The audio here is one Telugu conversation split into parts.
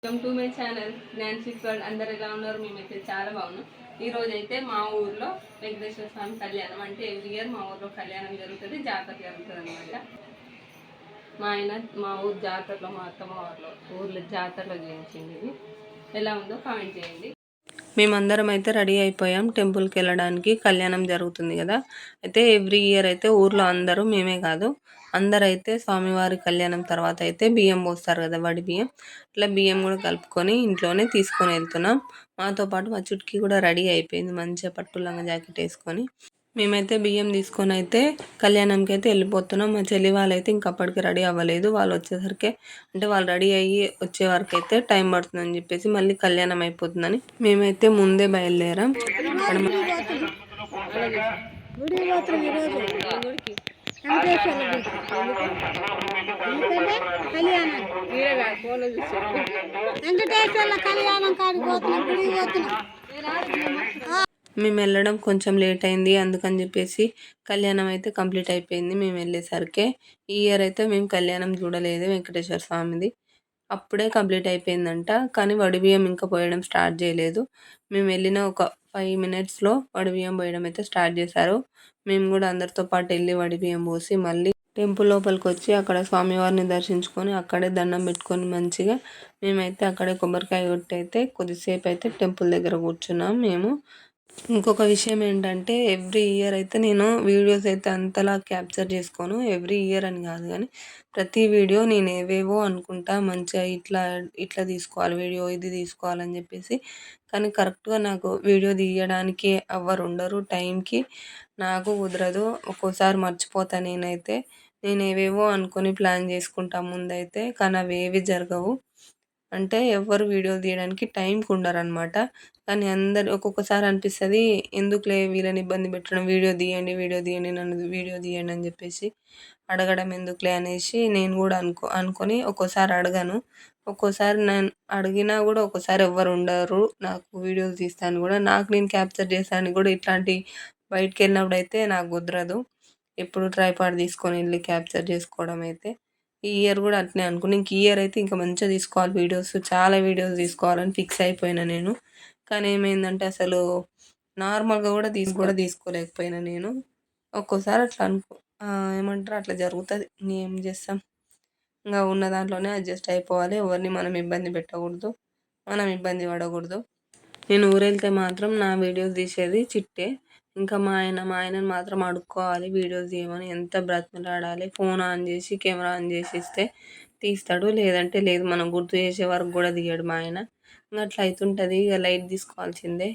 Welcome to my channel Nancy world. అందరు ఎలా ఉన్నారు? మేమైతే చాలా బాగున్నాం. ఈరోజు అయితే మా ఊర్లో వెంకటేశ్వర స్వామి కళ్యాణం అంటే ఎవ్రీ ఇయర్ మా ఊర్లో కళ్యాణం జరుగుతుంది, జాతర జరుగుతుంది అనమాట. మా ఆయన మా ఊరు జాతరలో, మా అత్తమ్మ ఊర్లో జాతరలో చేయించింది. ఇది ఎలా ఉందో కామెంట్ చేయండి. మేమందరం అయితే రెడీ అయిపోయాం టెంపుల్కి వెళ్ళడానికి. కళ్యాణం జరుగుతుంది కదా, అయితే ఎవ్రీ ఇయర్ అయితే ఊర్లో అందరూ, మేమే కాదు అందరైతే స్వామివారి కళ్యాణం తర్వాత అయితే బియ్యం పోస్తారు కదా, వడి బియ్యం. ఇట్లా బియ్యం కూడా కలుపుకొని ఇంట్లోనే తీసుకొని వెళ్తున్నాం. మాతో పాటు మా చుట్కీ కూడా రెడీ అయిపోయింది, మంచిగా పట్టు లంగా జాకెట్ వేసుకొని. మేమైతే బియ్యం తీసుకొని అయితే కళ్యాణంకి అయితే వెళ్ళిపోతున్నాం. మా చెల్లి వాళ్ళైతే ఇంకప్పటికి రెడీ అవ్వలేదు. వాళ్ళు వచ్చేసరికి అంటే వాళ్ళు రెడీ అయ్యి వచ్చే వరకు అయితే టైం పడుతుందని చెప్పేసి మళ్ళీ కళ్యాణం అయిపోతుందని మేమైతే ముందే బయలుదేరాం. మేము వెళ్ళడం కొంచెం లేట్ అయింది, అందుకని చెప్పేసి కళ్యాణం అయితే కంప్లీట్ అయిపోయింది మేము వెళ్ళేసరికి. ఈ ఇయర్ అయితే మేము కళ్యాణం చూడలేదు వెంకటేశ్వర స్వామిది, అప్పుడే కంప్లీట్ అయిపోయిందంట. కానీ వడిబియ్యం ఇంకా పోయడం స్టార్ట్ చేయలేదు. మేము వెళ్ళిన ఒక 5 minutesలో వడిబియ్యం పోయడం అయితే స్టార్ట్ చేశారు. మేము కూడా అందరితో పాటు వెళ్ళి వడిబియ్యం పోసి మళ్ళీ టెంపుల్ లోపలికి వచ్చి అక్కడ స్వామివారిని దర్శించుకొని అక్కడే దండం పెట్టుకొని మంచిగా మేమైతే అక్కడే కొబ్బరికాయ కొట్టి అయితే కొద్దిసేపు అయితే టెంపుల్ దగ్గర కూర్చున్నాం మేము. ఇంకొక విషయం ఏంటంటే ఎవ్రీ ఇయర్ అయితే నేను వీడియోస్ అయితే అంతలా క్యాప్చర్ చేసుకోను. ఎవ్రీ ఇయర్ అని కాదు కానీ ప్రతి వీడియో నేను ఏవేవో అనుకుంటా మంచిగా ఇట్లా ఇట్లా తీసుకోవాలి వీడియో, ఇది తీసుకోవాలని చెప్పేసి. కానీ కరెక్ట్గా నాకు వీడియో తీయడానికి ఎవ్వరు ఉండరు టైంకి, నాకు కుదరదు. ఒక్కోసారి మర్చిపోతా నేనైతే. నేను ఏవేవో అనుకొని ప్లాన్ చేసుకుంటా ముందైతే, కానీ అవి ఏవి జరగవు. అంటే ఎవ్వరు వీడియోలు తీయడానికి టైంకి ఉండరనమాట. కానీ అందరు ఒక్కొక్కసారి అనిపిస్తుంది, ఎందుకులే వీళ్ళని ఇబ్బంది పెట్టడం, వీడియో తీయండి నన్ను వీడియో తీయండి అని చెప్పేసి అడగడం ఎందుకులే అనేసి నేను కూడా అనుకొని ఒక్కోసారి అడగను. ఒక్కోసారి నేను అడిగినా కూడా ఒక్కోసారి ఎవ్వరు ఉండరు నాకు వీడియోలు తీస్తాను కూడా. నాకు నేను క్యాప్చర్ చేస్తాను కూడా ఇట్లాంటి బయటికి వెళ్ళినప్పుడు అయితే నాకు కుదరదు ఎప్పుడు ట్రైపాడ్ తీసుకొని వెళ్ళి క్యాప్చర్ చేసుకోవడం అయితే. ఈ ఇయర్ కూడా అట్నే అనుకుని ఇంక ఈ ఇయర్ అయితే ఇంకా మంచిగా తీసుకోవాలి వీడియోస్, చాలా వీడియోస్ తీసుకోవాలని ఫిక్స్ అయిపోయినా నేను. కానీ ఏమైందంటే అసలు నార్మల్గా కూడా తీసుకోలేకపోయినా నేను. ఒక్కోసారి అట్లా ఏమంటారు అట్లా జరుగుతుంది, ఏం చేస్తాం. ఇంకా ఉన్న దాంట్లోనే అడ్జస్ట్ అయిపోవాలి, ఎవరిని మనం ఇబ్బంది పెట్టకూడదు, మనం ఇబ్బంది పడకూడదు. నేను ఊరెళ్తే మాత్రం నా వీడియోస్ తీసేది చిట్టే. ఇంకా మా ఆయనని మాత్రం అడుక్కోవాలి వీడియోస్ తీయమని, ఎంత బ్రతిమలాడాలి. ఫోన్ ఆన్ చేసి కెమెరా ఆన్ చేసి ఇస్తే తీస్తాడు, లేదంటే లేదు. మనం గుర్తు చేసే వరకు కూడా తీయడు మా ఆయన. ఇంకా అట్లా అవుతుంటుంది, ఇక లైట్ తీసుకోవాల్సిందే.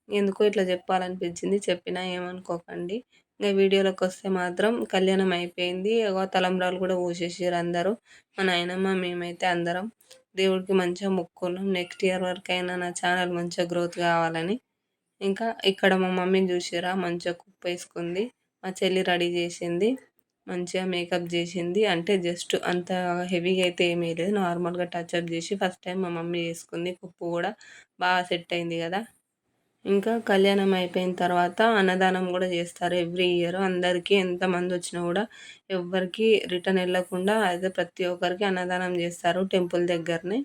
ఎందుకో ఇట్లా చెప్పాలనిపించింది, చెప్పినా ఏమనుకోకండి. ఇంకా వీడియోలోకి వస్తే మాత్రం కళ్యాణం అయిపోయింది. తలంబ్రాలు కూడా పోసేసారు అందరూ, మా నాయనమ్మ మేమైతే అందరం. దేవుడికి మంచిగా మొక్కుకున్నాం నెక్స్ట్ ఇయర్ వరకైనా నా ఛానల్ మంచిగా గ్రోత్ కావాలని. ఇంకా ఇక్కడ మా మమ్మీని చూసిరా, మంచిగా కుప్ప వేసుకుంది. మా చెల్లి రెడీ చేసింది, మంచిగా మేకప్ చేసింది. అంటే జస్ట్ అంత హెవీగా అయితే ఏమీ లేదు, నార్మల్గా టచ్అప్ చేసి ఫస్ట్ టైం మా మమ్మీ చేసుకుంది. కుప్పు కూడా బాగా సెట్ అయింది కదా. ఇంకా కళ్యాణం అయిపోయిన తర్వాత అన్నదానం కూడా చేస్తారు ఎవ్రీ ఇయర్. అందరికీ ఎంతమంది వచ్చినా కూడా ఎవ్వరికి రిటర్న్ వెళ్ళకుండా అయితే ప్రతి ఒక్కరికి అన్నదానం చేస్తారు టెంపుల్ దగ్గరనే.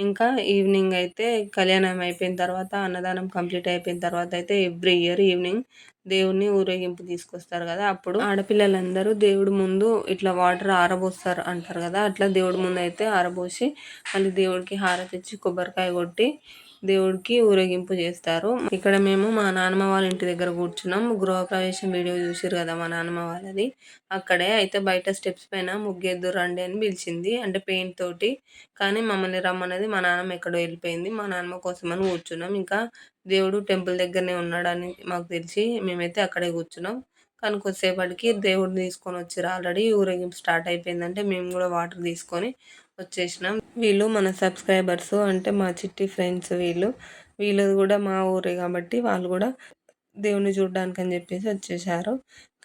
ఇంకా ఈవినింగ్ అయితే కళ్యాణం అయిపోయిన తర్వాత అన్నదానం కంప్లీట్ అయిపోయిన తర్వాత అయితే ఎవ్రీ ఇయర్ ఈవినింగ్ దేవుడిని ఊరేగింపు తీసుకొస్తారు కదా, అప్పుడు ఆడపిల్లలందరూ దేవుడి ముందు ఇట్లా వాటర్ ఆరబోస్తారు అంటారు కదా, అట్లా దేవుడి ముందు అయితే ఆరబోసి మళ్ళీ దేవుడికి హారతి ఇచ్చి కొబ్బరికాయ కొట్టి దేవుడికి ఊరేగింపు చేస్తారు. ఇక్కడ మేము మా నాన్నమ్మ వాళ్ళ ఇంటి దగ్గర కూర్చున్నాం. గృహప్రవేశం వీడియో చూసారు కదా మా నాన్నమ్మ వాళ్ళది, అక్కడే అయితే బయట స్టెప్స్ పైన ముగ్గేద్దురు రండి అని పిలిచింది, అంటే పెయింట్ తోటి. కానీ మమ్మల్ని రమ్మన్నది మా నాన్నమ్మ ఎక్కడో వెళ్ళిపోయింది. మా నాన్నమ్మ కోసం అని కూర్చున్నాం. ఇంకా దేవుడు టెంపుల్ దగ్గరనే ఉన్నాడని మాకు తెలిసి మేమైతే అక్కడే కూర్చున్నాం. కానీ కొద్దిసేపటికి దేవుడిని తీసుకొని వచ్చారు, ఆల్రెడీ ఊరేగింపు స్టార్ట్ అయిపోయిందంటే మేము కూడా వాటర్ తీసుకొని వచ్చేసినాం. వీళ్ళు మన సబ్స్క్రైబర్స్, అంటే మా చిట్టి ఫ్రెండ్స్. వీళ్ళు కూడా మా ఊరే కాబట్టి వాళ్ళు కూడా దేవుని చూడడానికి అని చెప్పేసి వచ్చేసారు.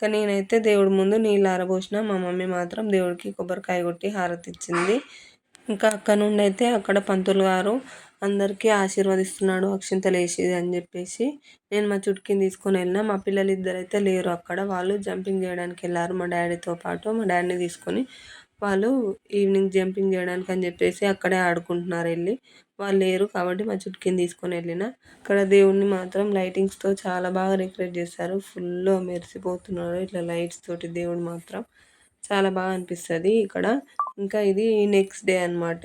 కానీ నేనైతే దేవుడి ముందు నీళ్ళు ఆరబోసిన, మా మమ్మీ మాత్రం దేవుడికి కొబ్బరికాయ కొట్టి హారతి ఇచ్చింది. ఇంకా అక్కడ నుండి అయితే అక్కడ పంతులు గారు అందరికీ ఆశీర్వదిస్తున్నాడు అక్షింతలు వేసేది అని చెప్పేసి నేను మా చుట్కీని తీసుకొని వెళ్ళిన. మా పిల్లలు ఇద్దరైతే లేరు అక్కడ, వాళ్ళు జంపింగ్ చేయడానికి వెళ్ళారు మా డాడీతో పాటు. మా డాడీని తీసుకొని వాళ్ళు ఈవినింగ్ జంపింగ్ చేయడానికి అని చెప్పేసి అక్కడే ఆడుకుంటున్నారు వెళ్ళి. వాళ్ళు లేరు కాబట్టి మా చుట్కీని తీసుకొని వెళ్ళిన. ఇక్కడ దేవుడిని మాత్రం లైటింగ్స్‌తో చాలా బాగా డెకరేట్ చేశారు. ఫుల్లు మెరిసిపోతున్నాడు ఇట్లా లైట్స్ తోటి దేవుడు మాత్రం. చాలా బాగా అనిపిస్తది ఇక్కడ. ఇంకా ఇది నెక్స్ట్ డే అనమాట.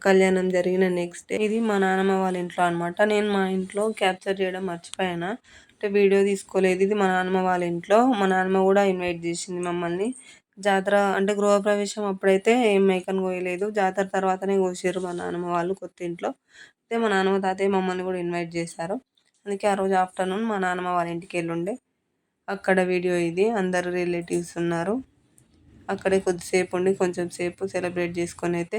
కళ్యాణం జరిగిన నెక్స్ట్ డే. ఇది మా నానమ్మ వాళ్ళ ఇంట్లో అనమాట. నేను మా ఇంట్లో క్యాప్చర్ చేయడం మర్చిపోయాను. అంటే వీడియో తీసుకోలేదు. ఇది మా నానమ్మ వాళ్ళ ఇంట్లో. మా నానమ్మ కూడా ఇన్వైట్ చేసింది మమ్మల్ని. జాతర అంటే గృహప్రవేశం అప్పుడైతే ఏం మేకని కోయలేదు. జాతర తర్వాతనే కోసిర్రు మా నానమ్మ వాళ్ళు కొత్త ఇంట్లో. అయితే మా నానమ్మ, తాతయ్య మమ్మల్ని కూడా ఇన్వైట్ చేశారు. అందుకే ఆ రోజు ఆఫ్టర్‌నూన్ మా నానమ్మ వాళ్ళ ఇంటికి ఎళ్ళుండే. అక్కడ వీడియో ఇది. అందరు రిలేటివ్స్ ఉన్నారు. అక్కడే కొద్దిసేపు ఉండి కొంచెం సేపు సెలబ్రేట్ చేసుకొని అయితే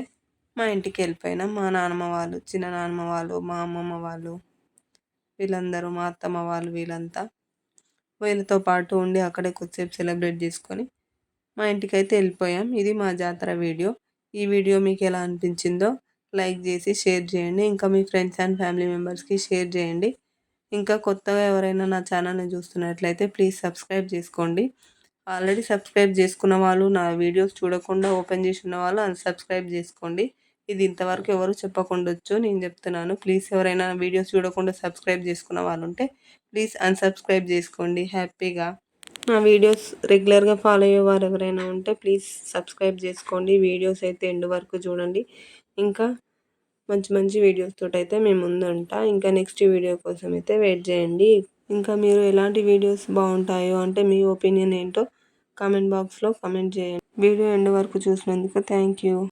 మా ఇంటికి వెళ్ళిపోయినాం. మా నానమ్మ వాళ్ళు, చిన్న నానమ్మ వాళ్ళు, మా అమ్మమ్మ వాళ్ళు వీళ్ళందరూ, మా అత్తమ్మ వాళ్ళు వీళ్ళంతా వీళ్ళతో పాటు ఉండి అక్కడే కొద్దిసేపు సెలబ్రేట్ చేసుకొని మా ఇంటికైతే వెళ్ళిపోయాం. ఇది మా జాతర వీడియో. ఈ వీడియో మీకు ఎలా అనిపించిందో లైక్ చేసి షేర్ చేయండి. ఇంకా మీ ఫ్రెండ్స్ అండ్ ఫ్యామిలీ మెంబర్స్కి షేర్ చేయండి. ఇంకా కొత్తగా ఎవరైనా నా ఛానల్ని చూస్తున్నట్లయితే ప్లీజ్ సబ్స్క్రైబ్ చేసుకోండి. ఆల్రెడీ సబ్స్క్రైబ్ చేసుకున్న వాళ్ళు, నా వీడియోస్ చూడకుండా ఓపెన్ చేసి ఉన్న వాళ్ళు అన్సబ్స్క్రైబ్ చేసుకోండి. ఇది ఇంతవరకు ఎవరు చెప్పకుండొచ్చు, నేను చెప్తున్నాను. ప్లీజ్ ఎవరైనా వీడియోస్ చూడకుండా సబ్స్క్రైబ్ చేసుకున్న వాళ్ళు ఉంటే ప్లీజ్ అన్సబ్స్క్రైబ్ చేసుకోండి హ్యాపీగా. నా వీడియోస్ రెగ్యులర్గా ఫాలో అయ్యే వారు ఎవరైనా ఉంటే ప్లీజ్ సబ్స్క్రైబ్ చేసుకోండి. వీడియోస్ అయితే ఎండ్ వరకు చూడండి. ఇంకా మంచి మంచి వీడియోస్ తోటైతే మేము ముందు ఉంటా. ఇంకా నెక్స్ట్ వీడియో కోసం అయితే వెయిట్ చేయండి. ఇంకా మీరు ఎలాంటి వీడియోస్ బాగుంటాయో అంటే మీ ఒపీనియన్ ఏంటో కామెంట్ బాక్స్లో కామెంట్ చేయండి. వీడియో ఎండ్ వరకు చూసినందుకు థ్యాంక్ యూ.